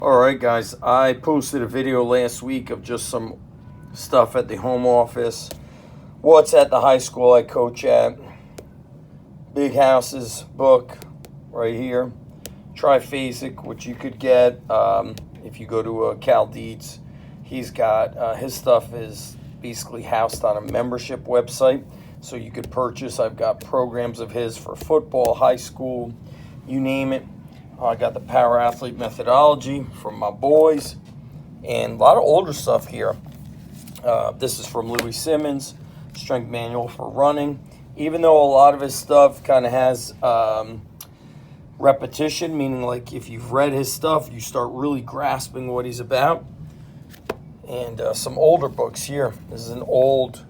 Alright guys, I posted a video last week of just some stuff at the home office. What's at the high school I coach at. Big Houses book right here. Triphasic, which you could get if you go to Cal Deeds. He's got, his stuff is basically housed on a membership website. So you could purchase. I've got programs of his for football, high school, you name it. I got the Power Athlete methodology from my boys, and a lot of older stuff here. This is from Louis Simmons, Strength Manual for Running. Even though a lot of his stuff kind of has repetition, meaning like if you've read his stuff, you start really grasping what he's about. And some older books here. This is an old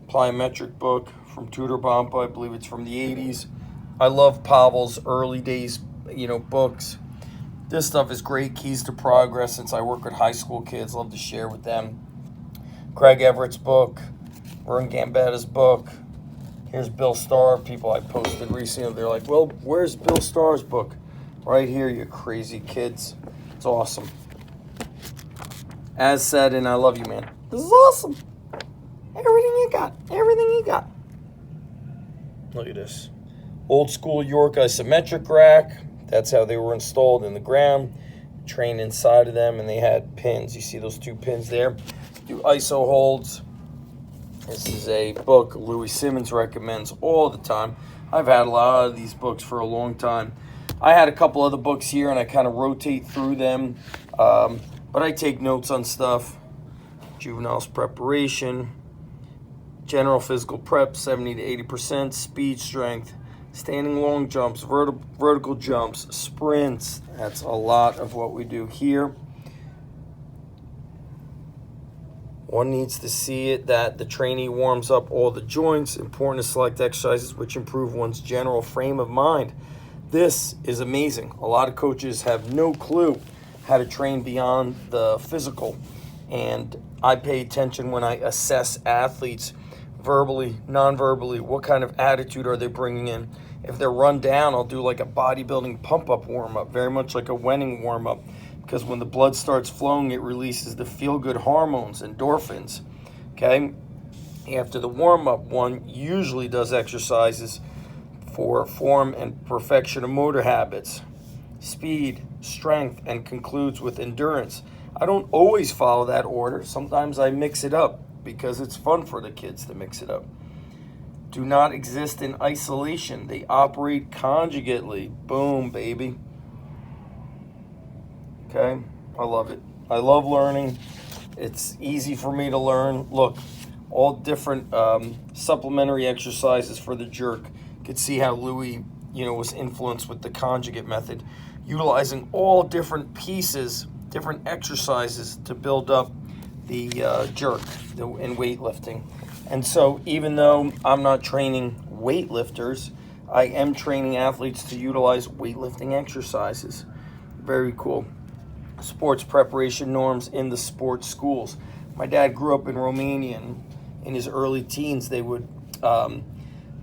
plyometric book from Tudor Bompa. I believe it's from the 80s. I love Pavel's early days books. This stuff is great. Keys to Progress, since I work with high school kids, love to share with them. Craig Everett's book, Vern Gambetta's book. Here's Bill Starr. People I posted recently, they're like, well, where's Bill Starr's book? Right here, you crazy kids. It's awesome. As said, and I love you, man. This is awesome. Everything you got. Everything you got. Look at this. Old school York isometric rack. That's how they were installed in the ground. Train inside of them, and they had pins. You see those two pins there? Do ISO holds. This is a book Louis Simmons recommends all the time. I've had a lot of these books for a long time. I had a couple other books here, and I kind of rotate through them. But I take notes on stuff. Juveniles preparation. General physical prep, 70 to 80%. Speed strength. Standing long jumps, vertical jumps, sprints. That's a lot of what we do here. One needs to see it that the trainee warms up all the joints. Important to select exercises which improve one's general frame of mind. This is amazing. A lot of coaches have no clue how to train beyond the physical. And I pay attention when I assess athletes verbally, non-verbally. What kind of attitude are they bringing in? If they're run down, I'll do like a bodybuilding pump-up warm-up, very much like a Wenning warm-up, because when the blood starts flowing, it releases the feel-good hormones, endorphins, okay? After the warm-up, one usually does exercises for form and perfection of motor habits, speed, strength, and concludes with endurance. I don't always follow that order. Sometimes I mix it up because it's fun for the kids to mix it up. Do not exist in isolation. They operate conjugately. Boom, baby. Okay, I love it. I love learning. It's easy for me to learn. Look, all different supplementary exercises for the jerk. You could see how Louis, was influenced with the conjugate method, utilizing all different pieces, different exercises to build up the jerk in weightlifting. And so even though I'm not training weightlifters, I am training athletes to utilize weightlifting exercises. Very cool. Sports preparation norms in the sports schools. My dad grew up in Romania, and in his early teens, they would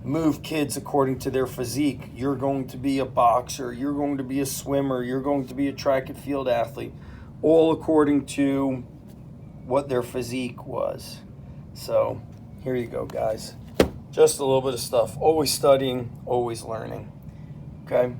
move kids according to their physique. You're going to be a boxer, you're going to be a swimmer, you're going to be a track and field athlete, all according to what their physique was. So here you go, guys. Just a little bit of stuff. Always studying, always learning. Okay?